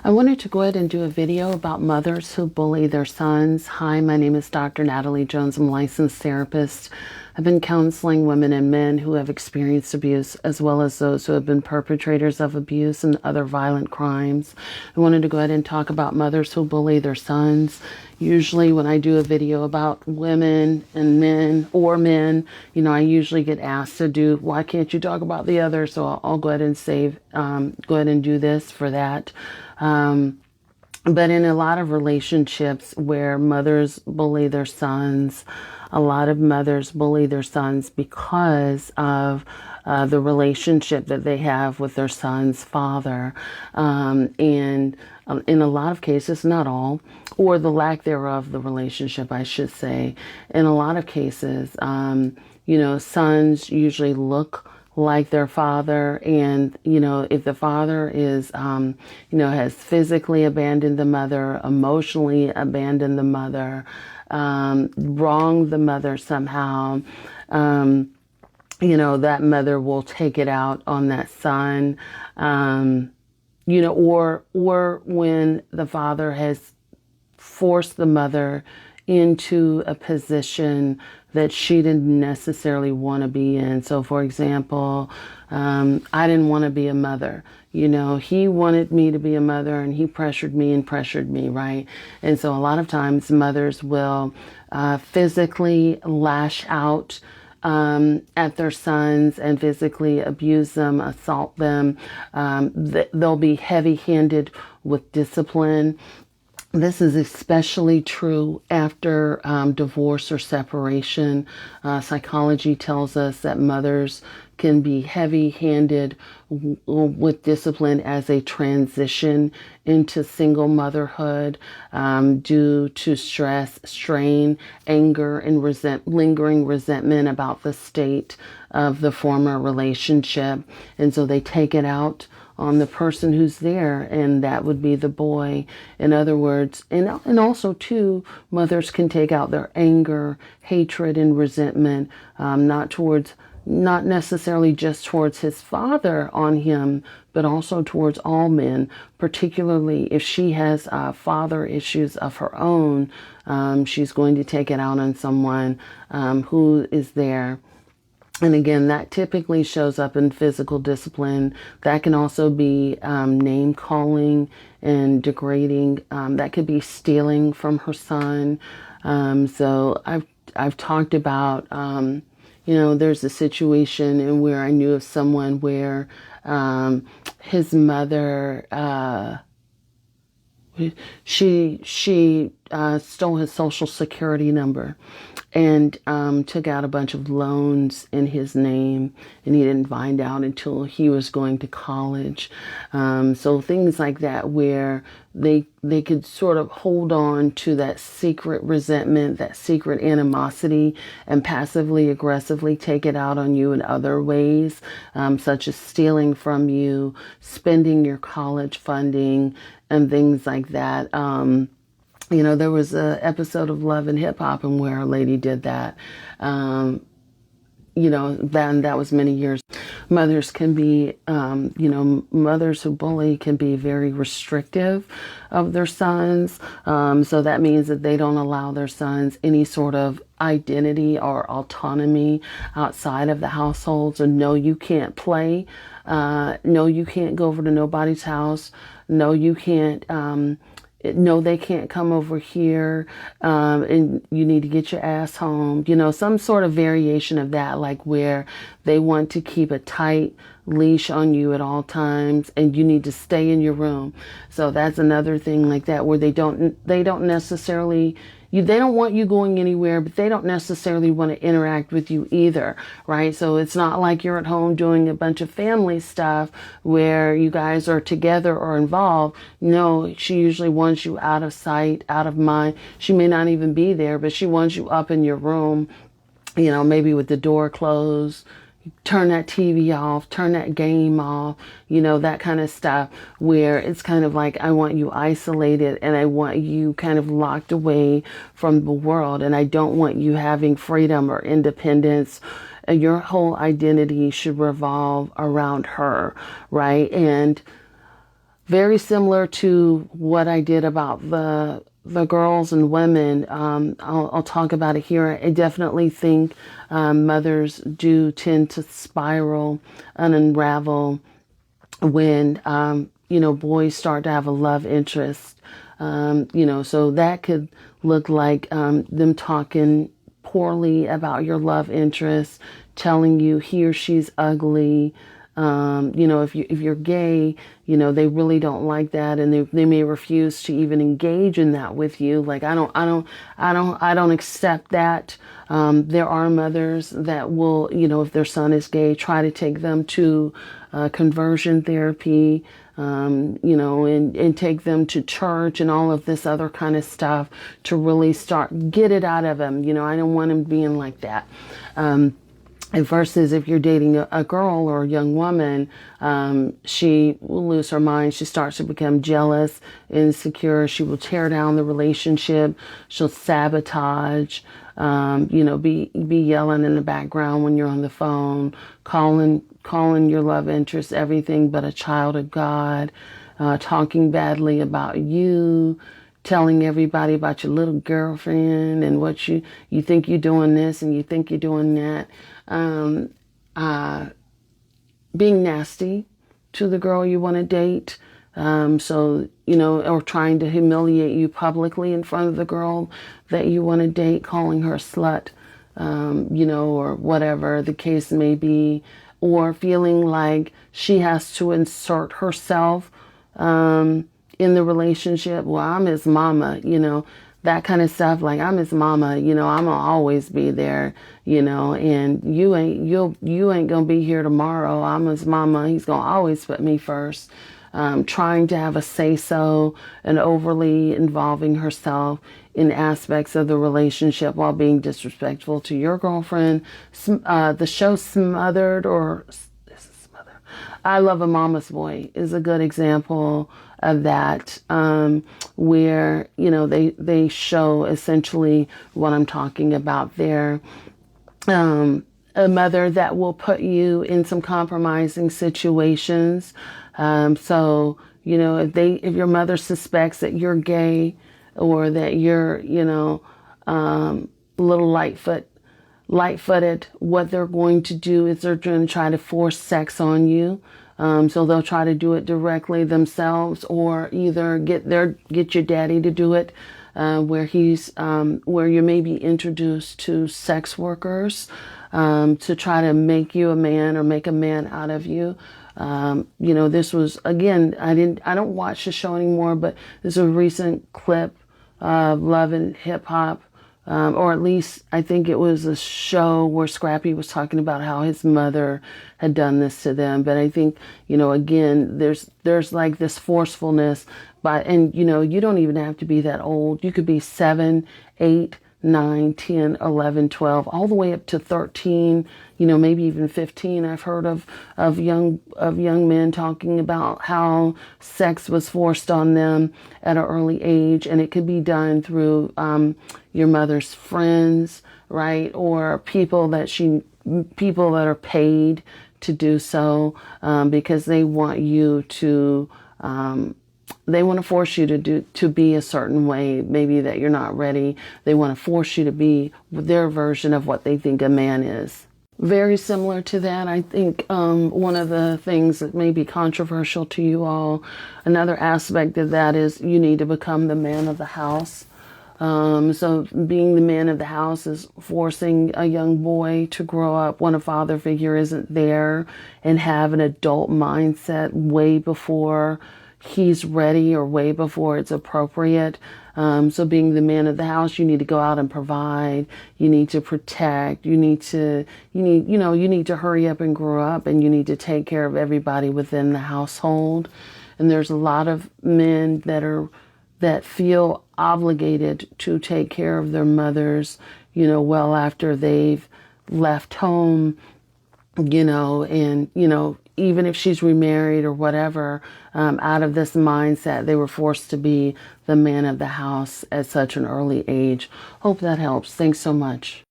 I wanted to go ahead and do a video about mothers who bully their sons. Hi, my name is Dr. Natalie Jones. I'm a licensed therapist. I've been counseling women and men who have experienced abuse, as well as those who have been perpetrators of abuse and other violent crimes. I wanted to go ahead and talk about mothers who bully their sons. Usually when I do a video about women and men or men, I usually get asked to do, why can't you talk about the other? So I'll go ahead and go ahead and do this for that. But in a lot of relationships where mothers bully their sons, a lot of mothers bully their sons because of the relationship that they have with their son's father. And in a lot of cases, not all, or the lack thereof, the relationship, I should say, in a lot of cases, sons usually look like their father, and if the father is has physically abandoned the mother, emotionally abandoned the mother, wronged the mother somehow, that mother will take it out on that son, or when the father has forced the mother into a position that she didn't necessarily want to be in. So, for example, I didn't want to be a mother. He wanted me to be a mother, and he pressured me, right? And so a lot of times mothers will physically lash out at their sons and physically abuse them, assault them. They'll be heavy-handed with discipline. This is especially true after divorce or separation. Psychology tells us that mothers can be heavy-handed with discipline as they transition into single motherhood due to stress, strain, anger, and lingering resentment about the state of the former relationship. And so they take it out on the person who's there, and that would be the boy. In other words, and also too, mothers can take out their anger, hatred, and resentment, not necessarily just towards his father on him, but also towards all men, particularly if she has father issues of her own. She's going to take it out on someone who is there. And again, that typically shows up in physical discipline. That can also be name calling and degrading. That could be stealing from her son. So I've talked about, there's a situation in where I knew of someone where his mother she stole his social security number and took out a bunch of loans in his name, and he didn't find out until he was going to college. So things like that where they could sort of hold on to that secret resentment, that secret animosity, and passively aggressively take it out on you in other ways, such as stealing from you, spending your college funding, and things like that. There was an episode of Love and Hip Hop and where a lady did that. That was many years. Mothers can be, mothers who bully can be very restrictive of their sons. So that means that they don't allow their sons any sort of identity or autonomy outside of the household. So no, you can't play. No, you can't go over to nobody's house. No, you can't, no, they can't come over here, and you need to get your ass home. Some sort of variation of that, like where they want to keep a tight leash on you at all times, and you need to stay in your room. So that's another thing like that, where they don't necessarily, they don't want you going anywhere, but they don't necessarily want to interact with you either, right? So it's not like you're at home doing a bunch of family stuff where you guys are together or involved. No, she usually wants you out of sight, out of mind. She may not even be there, but she wants you up in your room, maybe with the door closed. Turn that TV off, turn that game off, that kind of stuff, where it's kind of like, I want you isolated and I want you kind of locked away from the world, and I don't want you having freedom or independence. Your whole identity should revolve around her, right? And Very similar to what I did about the girls and women. I'll talk about it here. I definitely think mothers do tend to spiral and unravel when boys start to have a love interest. So that could look like them talking poorly about your love interest, telling you he or she's ugly. If you're gay, they really don't like that, and they may refuse to even engage in that with you. Like I don't accept that. There are mothers that will, if their son is gay, try to take them to conversion therapy, and take them to church and all of this other kind of stuff to really get it out of them. I don't want them being like that. Versus if you're dating a girl or a young woman, she will lose her mind. She starts to become jealous, insecure. She will tear down the relationship. She'll sabotage, be yelling in the background when you're on the phone, calling your love interest everything but a child of God, talking badly about you, telling everybody about your little girlfriend and what you think you're doing this and you think you're doing that. Being nasty to the girl you want to date. Or trying to humiliate you publicly in front of the girl that you want to date, calling her a slut, or whatever the case may be, or feeling like she has to insert herself, in the relationship. Well, I'm his mama, that kind of stuff. Like, I'm his mama, I'm gonna always be there, and you ain't gonna be here tomorrow. I'm his mama. He's gonna always put me first. Trying to have a say-so and overly involving herself in aspects of the relationship while being disrespectful to your girlfriend. The show Smothered, or this is Smothered, I Love a Mama's Boy, is a good example of that, where they show essentially what I'm talking about there. A mother that will put you in some compromising situations. If your mother suspects that you're gay, or that you're a little light-footed, what they're going to do is they're going to try to force sex on you. So they'll try to do it directly themselves, or either get your daddy to do it, where you may be introduced to sex workers, to try to make you a man or make a man out of you. This was, again, I don't watch the show anymore, but there's a recent clip of Love and Hip Hop. Or at least I think it was a show where Scrappy was talking about how his mother had done this to them. But I think, again, there's like this forcefulness, and you don't even have to be that old. You could be 7, 8, 9, 10, 11, 12, all the way up to 13, maybe even 15. I've heard of young men talking about how sex was forced on them at an early age, and it could be done through your mother's friends, right? Or people that are paid to do so, because they want you to, they want to force you to be a certain way, maybe that you're not ready. They want to force you to be their version of what they think a man is. Very similar to that, I think one of the things that may be controversial to you all, another aspect of that is you need to become the man of the house. So being the man of the house is forcing a young boy to grow up when a father figure isn't there, and have an adult mindset way before he's ready, or way before it's appropriate. So being the man of the house, you need to go out and provide. You need to protect. You need to hurry up and grow up, and you need to take care of everybody within the household. And there's a lot of men that feel obligated to take care of their mothers, well after they've left home, even if she's remarried or whatever, out of this mindset, they were forced to be the man of the house at such an early age. Hope that helps. Thanks so much.